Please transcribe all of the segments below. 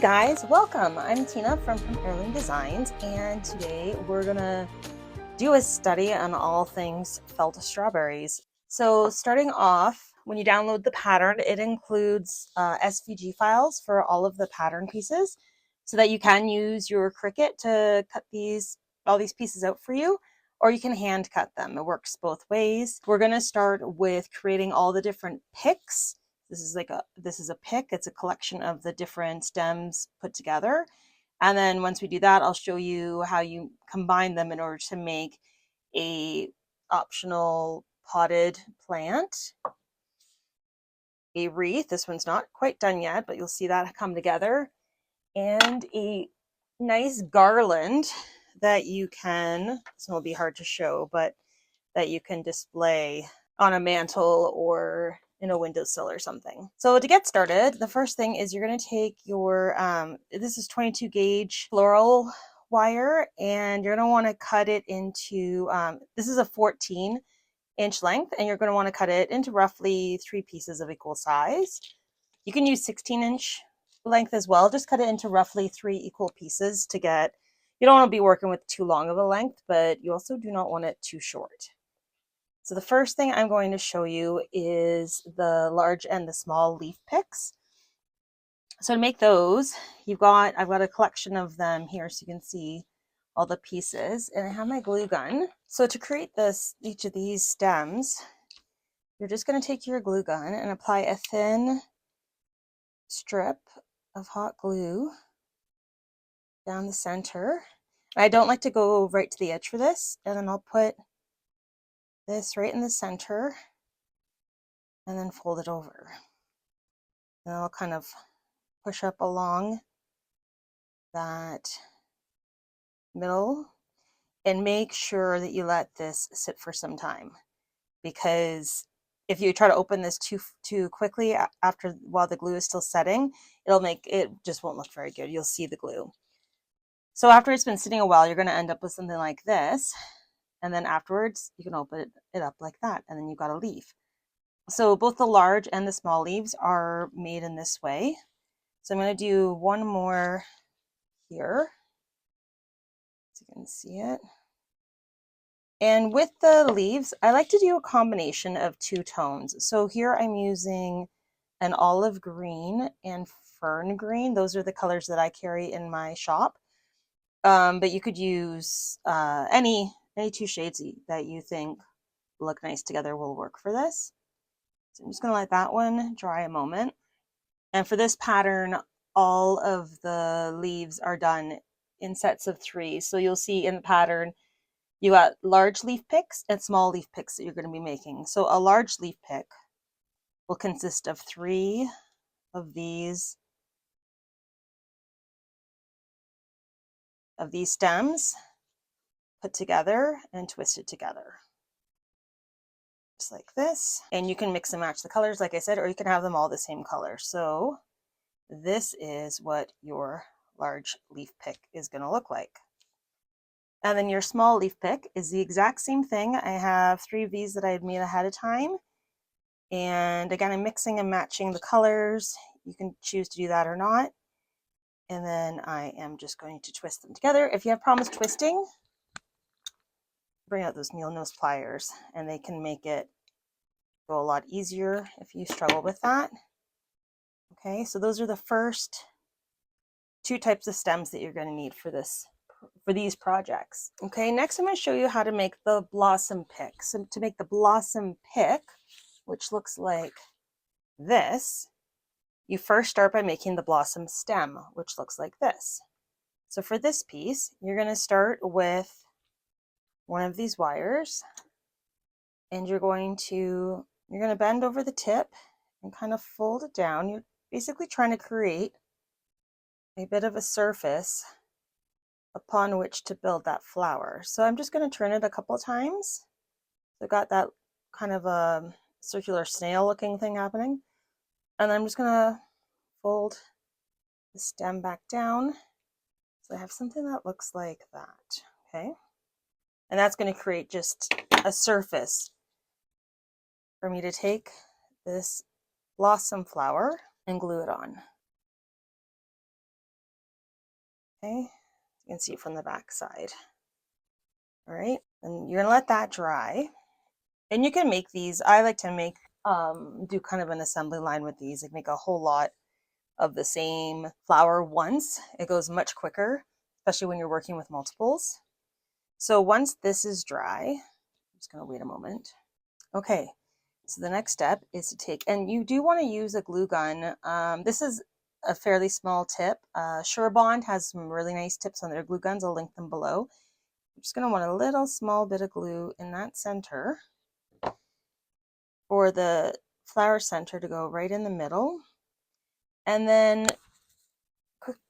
guys, welcome. I'm Tina from Heirloom Designs, and today we're gonna do a study on all things felt strawberries. So starting off, when you download the pattern, it includes SVG files for all of the pattern pieces so that you can use your Cricut to cut all these pieces out for you, or you can hand cut them. It works both ways. We're gonna start with creating all the different picks. This is a pick. It's a collection of the different stems put together. And then once we do that, I'll show you how you combine them in order to make a optional potted plant, a wreath. This one's not quite done yet, but you'll see that come together, and a nice garland that you can, this one will be hard to show, but that you can display on a mantle or in a windowsill or something. So to get started, the first thing is you're going to take your, this is 22 gauge floral wire, and you're going to want to cut it into, this is a 14-inch length, and you're going to want to cut it into roughly 3 pieces of equal size. You can use 16-inch length as well. Just cut it into roughly 3 equal pieces to get, you don't want to be working with too long of a length, but you also do not want it too short. So the first thing I'm going to show you is the large and the small leaf picks. So to make those, I've got a collection of them here so you can see all the pieces, and I have my glue gun. So to create each of these stems, you're just going to take your glue gun and apply a thin strip of hot glue down the center. I don't like to go right to the edge for this, and then I'll put this right in the center and then fold it over. And I'll kind of push up along that middle and make sure that you let this sit for some time, because if you try to open this too quickly while the glue is still setting, it just won't look very good. You'll see the glue. So after it's been sitting a while, you're going to end up with something like this. And then afterwards, you can open it up like that, and then you've got a leaf. So both the large and the small leaves are made in this way. So I'm going to do one more here, so you can see it. And with the leaves, I like to do a combination of 2 tones. So here I'm using an olive green and fern green. Those are the colors that I carry in my shop. But you could use any 2 shades that you think look nice together will work for this. So I'm just going to let that one dry a moment. And for this pattern, all of the leaves are done in sets of 3. So you'll see in the pattern, you got large leaf picks and small leaf picks that you're going to be making. So a large leaf pick will consist of 3 of these stems put together and twisted together. Just like this. And you can mix and match the colors, like I said, or you can have them all the same color. So this is what your large leaf pick is going to look like. And then your small leaf pick is the exact same thing. I have 3 of these that I had made ahead of time. And again, I'm mixing and matching the colors. You can choose to do that or not. And then I am just going to twist them together. If you have problems twisting, bring out those needle nose pliers, and they can make it go a lot easier if you struggle with that. Okay, so those are the first 2 types of stems that you're going to need for these projects. Okay, next I'm going to show you how to make the blossom pick. So to make the blossom pick, which looks like this, you first start by making the blossom stem, which looks like this. So for this piece, you're going to start with one of these wires, and you're going to bend over the tip and kind of fold it down. You're basically trying to create a bit of a surface upon which to build that flower. So I'm just going to turn it a couple of times. So I've got that kind of a circular snail looking thing happening. And I'm just going to fold the stem back down. So I have something that looks like that. Okay. And that's going to create just a surface for me to take this blossom flower and glue it on. Okay, you can see it from the back side. All right, and you're gonna let that dry. And you can make these, I like to make, do kind of an assembly line with these, like make a whole lot of the same flower once. It goes much quicker, especially when you're working with multiples. So once this is dry, I'm just gonna wait a moment. Okay, so the next step is to take, and you do want to use a glue gun. This is a fairly small tip. Surebonder has some really nice tips on their glue guns. I'll link them below. I'm just going to want a little small bit of glue in that center for the flower center to go right in the middle. And then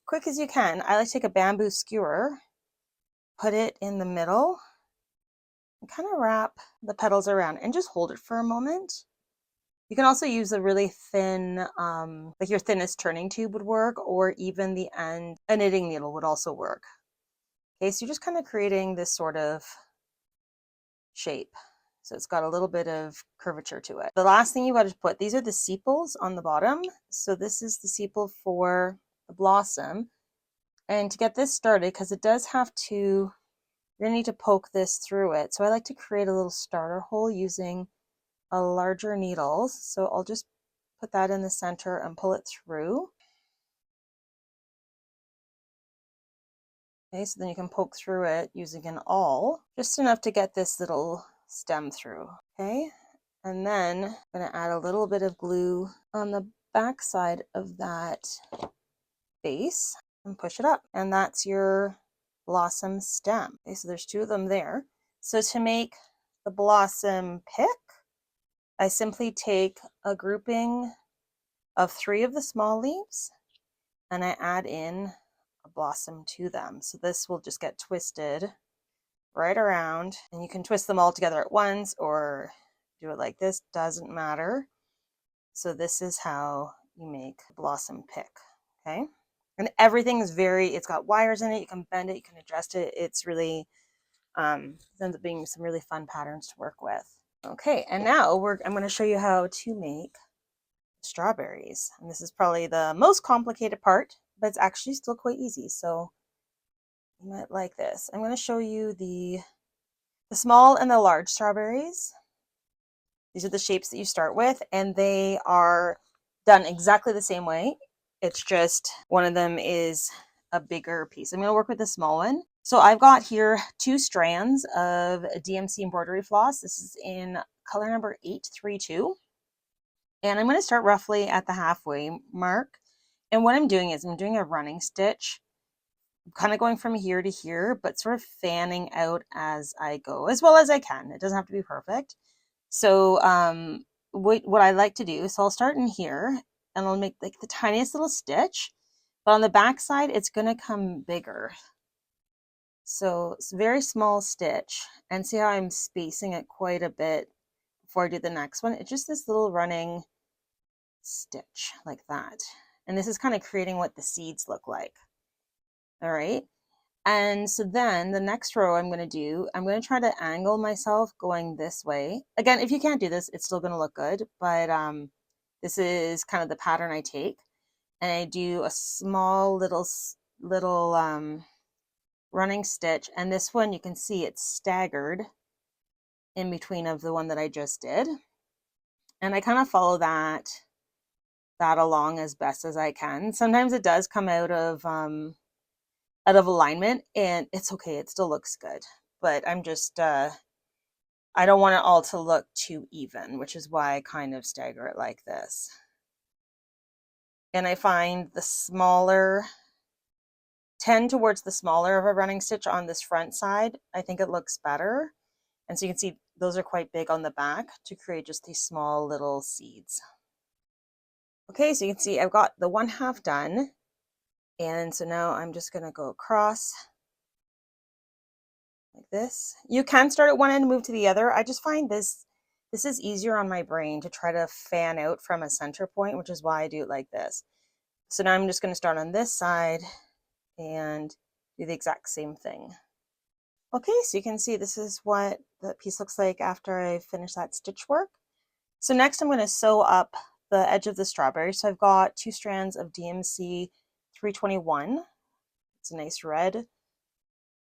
quick as you can, I like to take a bamboo skewer, put it in the middle, and kind of wrap the petals around and just hold it for a moment. You can also use a really thin, like your thinnest turning tube would work, or even the end, a knitting needle would also work. Okay, so you're just kind of creating this sort of shape. So it's got a little bit of curvature to it. The last thing you got to put, these are the sepals on the bottom. So this is the sepal for the blossom. And to get this started, because it does have to, you're gonna need to poke this through it. So I like to create a little starter hole using a larger needle. So I'll just put that in the center and pull it through. Okay, so then you can poke through it using an awl, just enough to get this little stem through. Okay, and then I'm going to add a little bit of glue on the back side of that base and push it up, and that's your blossom stem. Okay, so there's two of them there. So to make the blossom pick, I simply take a grouping of 3 of the small leaves and I add in a blossom to them. So this will just get twisted right around, and you can twist them all together at once or do it like this, doesn't matter. So this is how you make a blossom pick, okay? And everything is it's got wires in it, you can bend it, you can adjust it. It's really, it ends up being some really fun patterns to work with. Okay, and now I'm going to show you how to make strawberries. And this is probably the most complicated part, but it's actually still quite easy. So you might like this. I'm going to show you the small and the large strawberries. These are the shapes that you start with, and they are done exactly the same way. It's just one of them is a bigger piece. I'm going to work with the small one. So I've got here 2 strands of DMC embroidery floss. This is in color number 832. And I'm going to start roughly at the halfway mark. And what I'm doing is I'm doing a running stitch, kind of going from here to here, but sort of fanning out as I go, as well as I can. It doesn't have to be perfect. So what I like to do, so I'll start in here and I'll make like the tiniest little stitch, but on the back side, it's going to come bigger. So it's a very small stitch, and see how I'm spacing it quite a bit before I do the next one. It's just this little running stitch like that. And this is kind of creating what the seeds look like. All right. And so then the next row I'm going to do, I'm going to try to angle myself going this way. Again, if you can't do this, it's still going to look good, but this is kind of the pattern I take. And I do a small little running stitch. And this one, you can see it's staggered in between of the one that I just did. And I kind of follow that along as best as I can. Sometimes it does come out of alignment, and it's okay, it still looks good, but I'm just I don't want it all to look too even, which is why I kind of stagger it like this. And I find the smaller, tend towards the smaller of a running stitch on this front side. I think it looks better. And so you can see those are quite big on the back to create just these small little seeds. Okay, so you can see I've got the 1/2 done. And so now I'm just going to go across like this. You can start at one end and move to the other. I just find this is easier on my brain to try to fan out from a center point, which is why I do it like this. So now I'm just going to start on this side and do the exact same thing. Okay, so you can see this is what the piece looks like after I finish that stitch work. So next I'm going to sew up the edge of the strawberry. So I've got 2 strands of DMC 321. It's a nice red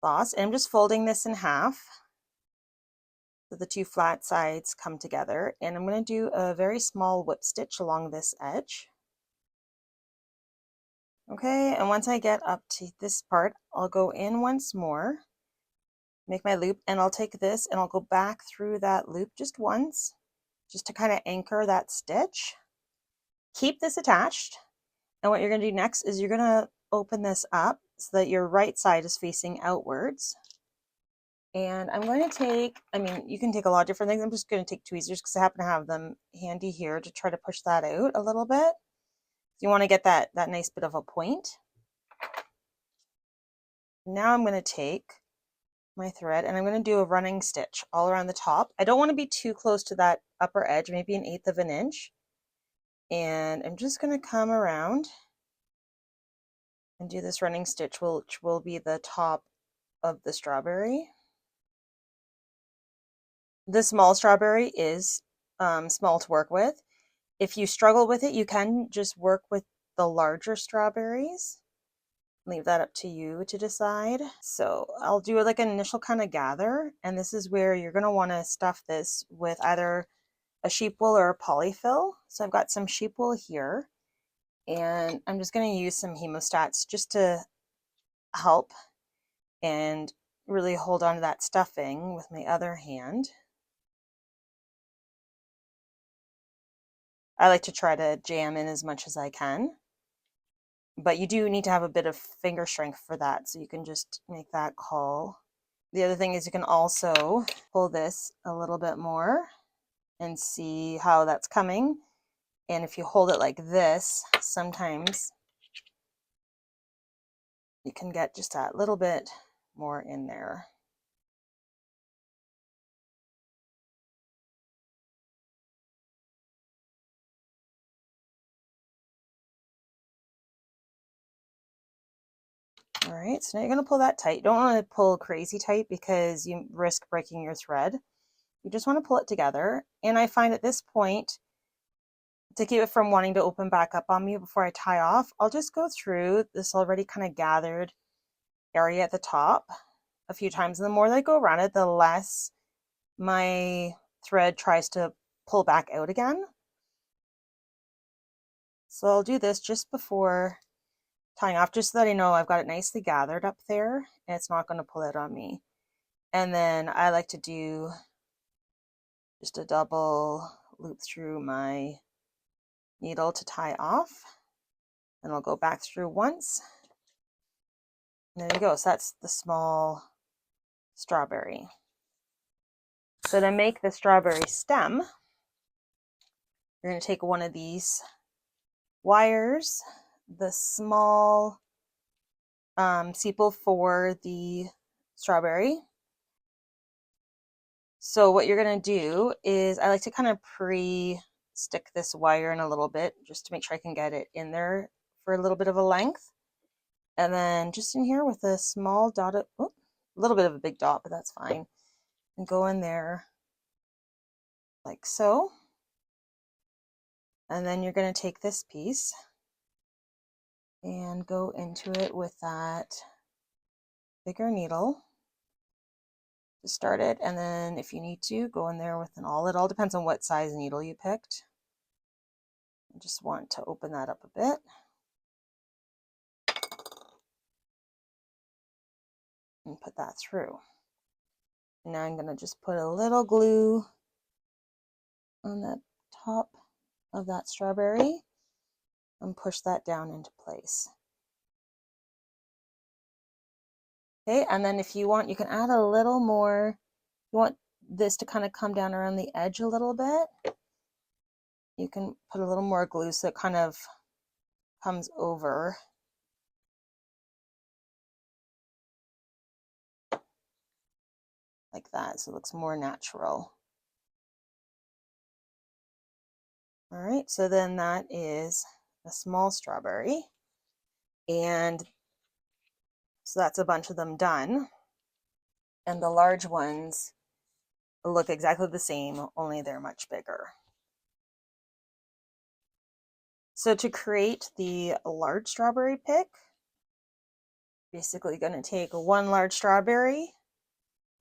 vase. And I'm just folding this in half so the two flat sides come together. And I'm going to do a very small whip stitch along this edge. Okay, and once I get up to this part, I'll go in once more, make my loop, and I'll take this and I'll go back through that loop just once, just to kind of anchor that stitch. Keep this attached, and what you're going to do next is you're going to open this up so that your right side is facing outwards. And I'm going to take, I mean, you can take a lot of different things. I'm just going to take tweezers because I happen to have them handy here to try to push that out a little bit. You want to get that nice bit of a point. Now I'm going to take my thread and I'm going to do a running stitch all around the top. I don't want to be too close to that upper edge, maybe 1/8 of an inch. And I'm just going to come around and do this running stitch, which will be the top of the strawberry. The small strawberry is small to work with. If you struggle with it, you can just work with the larger strawberries. Leave that up to you to decide. So I'll do like an initial kind of gather, and this is where you're going to want to stuff this with either a sheep wool or a polyfill. So I've got some sheep wool here, and I'm just going to use some hemostats just to help and really hold on to that stuffing with my other hand. I like to try to jam in as much as I can, but you do need to have a bit of finger strength for that, so you can just make that call. The other thing is you can also pull this a little bit more and see how that's coming. And if you hold it like this, sometimes you can get just that little bit more in there. All right, so now you're going to pull that tight. You don't want to pull crazy tight because you risk breaking your thread. You just want to pull it together. And I find at this point, to keep it from wanting to open back up on me before I tie off, I'll just go through this already kind of gathered area at the top a few times. And the more that I go around it, the less my thread tries to pull back out again. So I'll do this just before tying off, just so that I know I've got it nicely gathered up there and it's not going to pull out on me. And then I like to do just a double loop through my needle to tie off, and I'll go back through once. And there you go. So that's the small strawberry. So to make the strawberry stem, you're going to take one of these wires, the small sepal for the strawberry. So what you're going to do is, I like to kind of pre-stick this wire in a little bit just to make sure I can get it in there for a little bit of a length. And then just in here with a small dotted, a little bit of a big dot, but that's fine. And go in there like so. And then you're going to take this piece and go into it with that bigger needle to start it. And then if you need to, go in there with an awl. It all depends on what size needle you picked. I just want to open that up a bit. And put that through. Now I'm going to just put a little glue on the top of that strawberry and push that down into place. Okay, and then if you want, you can add a little more. You want this to kind of come down around the edge a little bit. You can put a little more glue so it kind of comes over. Like that, so it looks more natural. All right, so then that is a small strawberry. And so that's a bunch of them done. And the large ones look exactly the same, only they're much bigger. So to create the large strawberry pick, Basically going to take one large strawberry,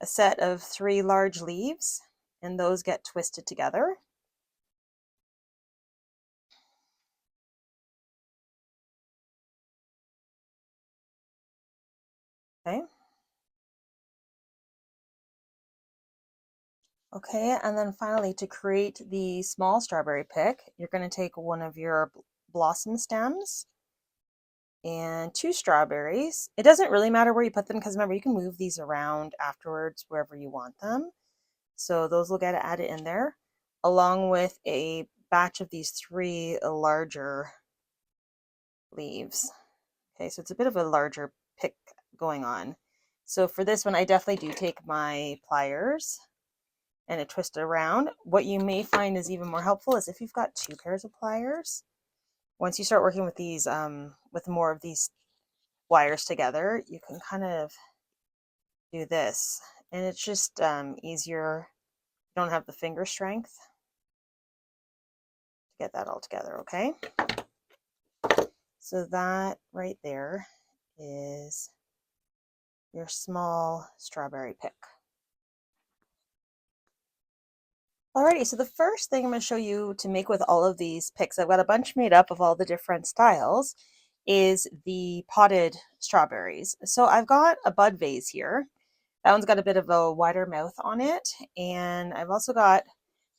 a set of 3 large leaves, and those get twisted together. Okay. Okay, and then finally, to create the small strawberry pick, you're going to take one of your blossom stems and 2 strawberries. It doesn't really matter where you put them because remember, you can move these around afterwards wherever you want them. So those will get added in there, along with a batch of these 3 larger leaves. Okay, so it's a bit of a larger pick going on. So for this one, I definitely do take my pliers and I twist it around. What you may find is even more helpful is if you've got 2 pairs of pliers. Once you start working with these, with more of these wires together, you can kind of do this, and it's just easier. You don't have the finger strength to get that all together. Okay, so that right there is your small strawberry pick. Alrighty, so the first thing I'm going to show you to make with all of these picks, I've got a bunch made up of all the different styles, is the potted strawberries. So I've got a bud vase here. That one's got a bit of a wider mouth on it. And I've also got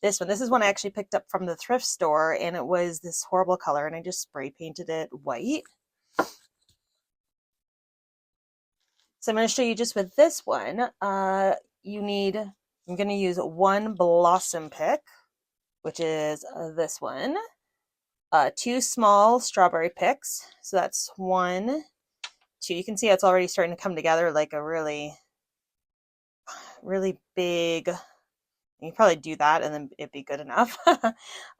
this one. This is one I actually picked up from the thrift store, and it was this horrible color, and I just spray painted it white. So I'm going to show you just with this one, I'm going to use 1 blossom pick, which is this one, 2 small strawberry picks. So that's 1, 2. You can see it's already starting to come together like a really, really big. You can probably do that and then it'd be good enough.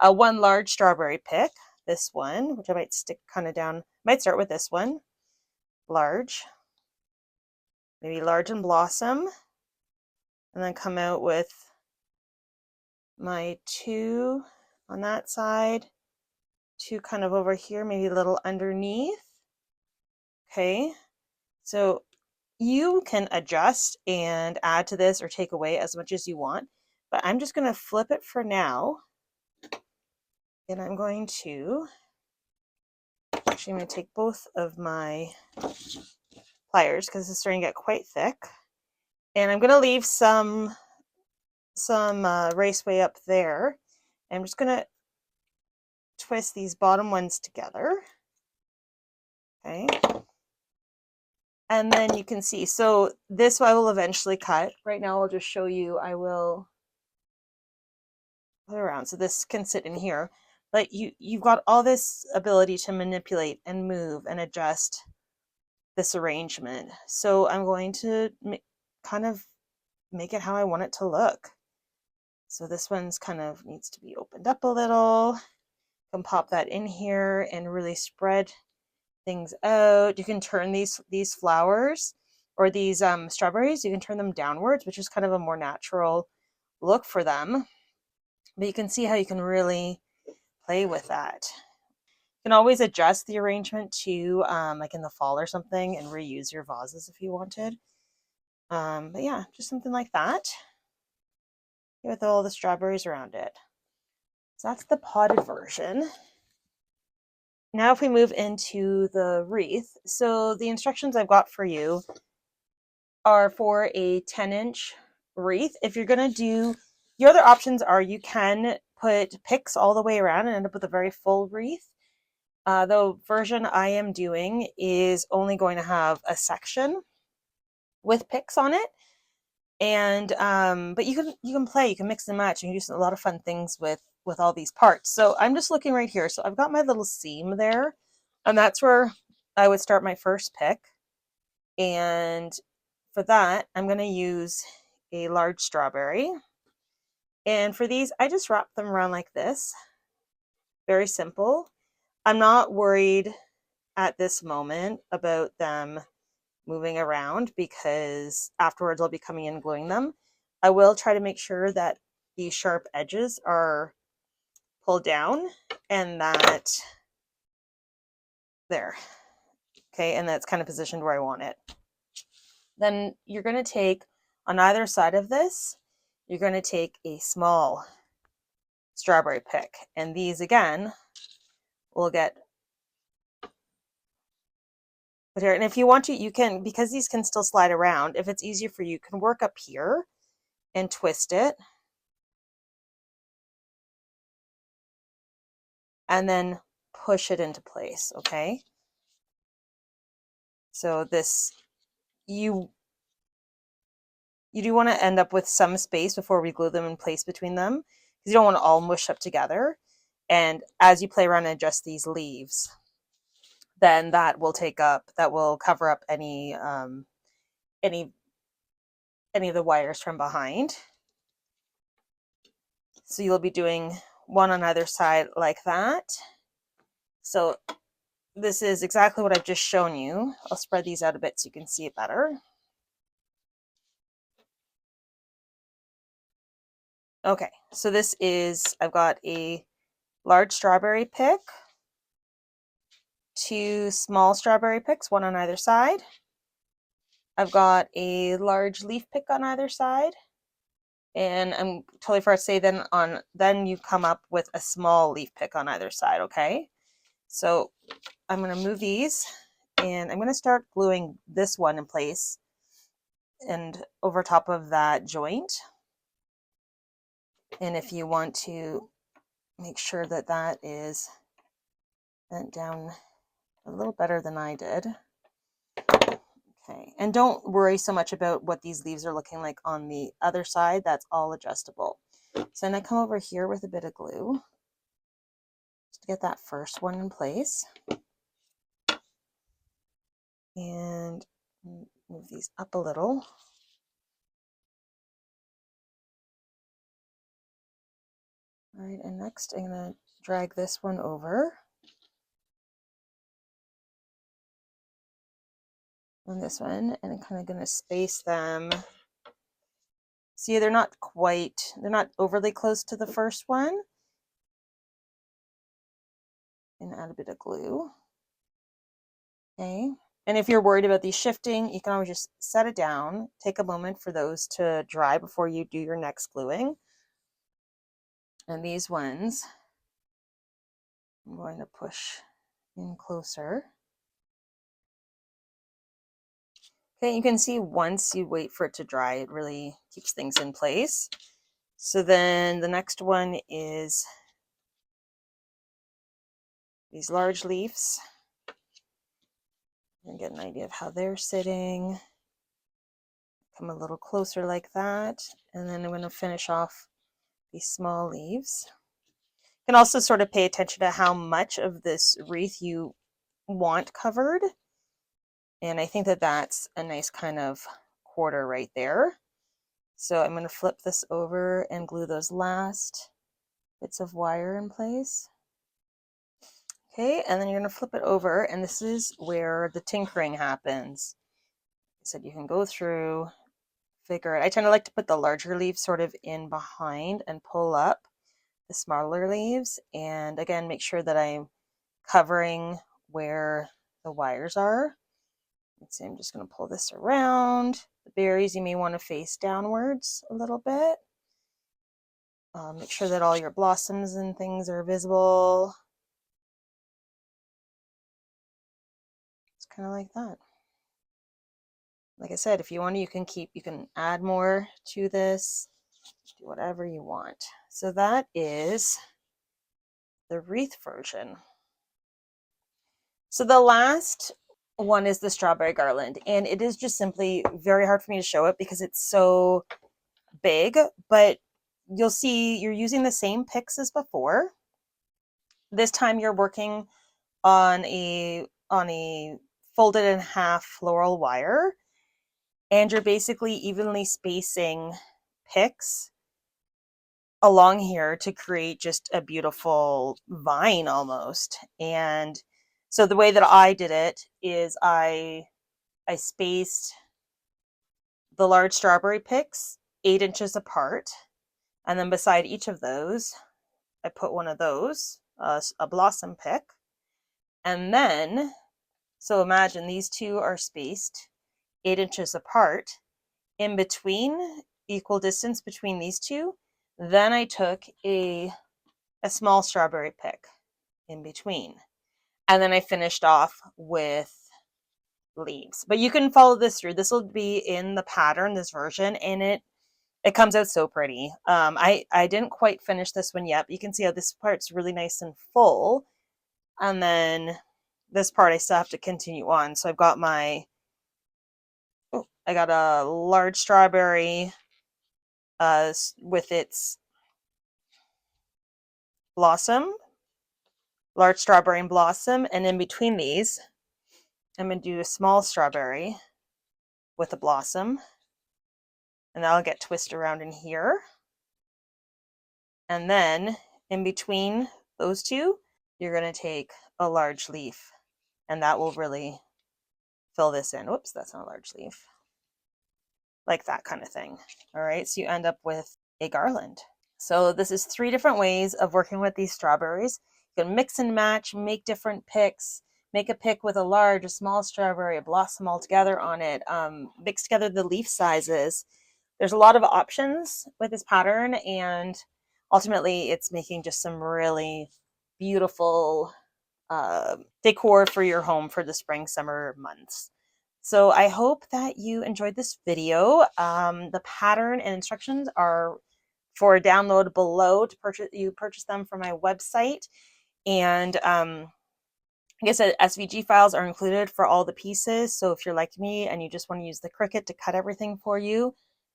1 large strawberry pick, this one, which I might stick kind of down. Might start with this one, large, maybe large and blossom, and then come out with my 2 on that side, 2 kind of over here, maybe a little underneath. Okay, so you can adjust and add to this or take away as much as you want, but I'm just going to flip it for now. And I'm going to take both of my pliers because it's starting to get quite thick. And I'm going to leave some raceway up there. I'm just going to twist these bottom ones together. Okay. And then you can see, so this I will eventually cut. Right now I'll just show you, I will put it around so this can sit in here. But you've got all this ability to manipulate and move and adjust this arrangement. So I'm going to kind of make it how I want it to look. So this one's kind of needs to be opened up a little. You can pop that in here and really spread things out. You can turn these flowers or these strawberries, you can turn them downwards, which is kind of a more natural look for them. But you can see how you can really play with that. You can always adjust the arrangement to like in the fall or something and reuse your vases if you wanted. But yeah, just something like that with all the strawberries around it. So that's the potted version. Now if we move into the wreath, so the instructions I've got for you are for a 10-inch wreath. If you're going to do, your other options are you can put picks all the way around and end up with a very full wreath. The version I am doing is only going to have a section with picks on it. And but you can play, you can mix and match, you can do a lot of fun things with all these parts. So I'm just looking right here. So I've got my little seam there, and that's where I would start my first pick. And for that, I'm going to use a large strawberry. And for these, I just wrap them around like this. Very simple. I'm not worried at this moment about them moving around because afterwards I'll be coming in and gluing them. I will try to make sure that the sharp edges are pulled down and that there. Okay, and that's kind of positioned where I want it. Then you're going to take, on either side of this, you're going to take a small strawberry pick. And these, again, will get put here. And if you want to, you can, because these can still slide around, if it's easier for you, you can work up here and twist it. And then push it into place, okay? So this, you do want to end up with some space before we glue them in place between them, because you don't want to all mush up together. And as you play around and adjust these leaves, then that will cover up any of the wires from behind. So you'll be doing one on either side like that. So this is exactly what I've just shown you. I'll spread these out a bit so you can see it better. Okay, so this is, I've got a large strawberry pick, 2 small strawberry picks, one on either side. I've got a large leaf pick on either side. And I'm totally forgot to say then you come up with a small leaf pick on either side, okay? So I'm going to move these and I'm going to start gluing this one in place and over top of that joint. And if you want to make sure that that is bent down a little better than I did. Okay, and don't worry so much about what these leaves are looking like on the other side. That's all adjustable. So then I come over here with a bit of glue just to get that first one in place. And move these up a little. All right, and next I'm going to drag this one over. On this one, and I'm kind of going to space them. See, they're not overly close to the first one. And add a bit of glue. Okay. And if you're worried about these shifting, you can always just set it down. Take a moment for those to dry before you do your next gluing. And these ones, I'm going to push in closer. Okay, you can see once you wait for it to dry, it really keeps things in place. So then the next one is these large leaves. And get an idea of how they're sitting. Come a little closer like that. And then I'm going to finish off these small leaves. You can also sort of pay attention to how much of this wreath you want covered. And I think that that's a nice kind of quarter right there. So I'm going to flip this over and glue those last bits of wire in place. Okay, and then you're going to flip it over, and this is where the tinkering happens. I said you can go through, figure it. I tend to like to put the larger leaves sort of in behind and pull up the smaller leaves. And again, make sure that I'm covering where the wires are. Let's see, I'm just going to pull this around. The berries you may want to face downwards a little bit. Make sure that all your blossoms and things are visible. It's kind of like that. Like I said, if you want to, you can add more to this, do whatever you want. So that is the wreath version. So the last one is the strawberry garland, and it is just simply very hard for me to show it because it's so big, but you'll see you're using the same picks as before. This time you're working on a folded in half floral wire, and you're basically evenly spacing picks along here to create just a beautiful vine almost. And so the way that I did it is I spaced the large strawberry picks 8 inches apart, and then beside each of those I put one of those, a blossom pick, and then So imagine these two are spaced 8 inches apart. In between, equal distance between these two, then I took a small strawberry pick in between. And then I finished off with leaves. But you can follow this through. This will be in the pattern, this version, and it comes out so pretty. I didn't quite finish this one yet, but you can see how this part's really nice and full. And then this part I still have to continue on. So I've got I got a large strawberry with its blossom, large strawberry and blossom, and in between these, I'm going to do a small strawberry with a blossom, and that'll get twisted around in here. And then in between those two, you're going to take a large leaf, and that will really fill this in. Whoops, that's not a large leaf. Like that kind of thing. All right, so you end up with a garland. So this is 3 different ways of working with these strawberries. You can mix and match, make different picks, make a pick with a large, a small strawberry, a blossom all together on it, mix together the leaf sizes. There's a lot of options with this pattern, and ultimately it's making just some really beautiful decor for your home for the spring, summer months. So I hope that you enjoyed this video. The pattern and instructions are for download below. You purchase them from my website, and like I said, SVG files are included for all the pieces. So if you're like me and you just want to use the Cricut to cut everything for you,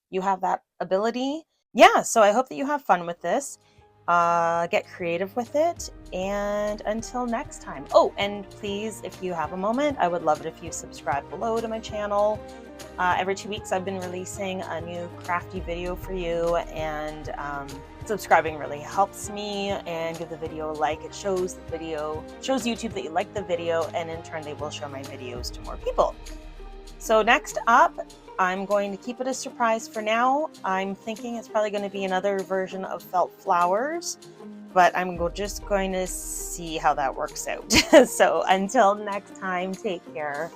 you have that ability. Yeah, so I hope that you have fun with this. Get creative with it, and until next time. Oh, and please, if you have a moment, I would love it if you subscribe below to my channel. Every 2 weeks I've been releasing a new crafty video for you, and subscribing really helps me, and give the video a like. It shows YouTube that you like the video, and in turn they will show my videos to more people. So next up, I'm going to keep it a surprise for now. I'm thinking it's probably going to be another version of felt flowers, but I'm just going to see how that works out. So until next time, take care.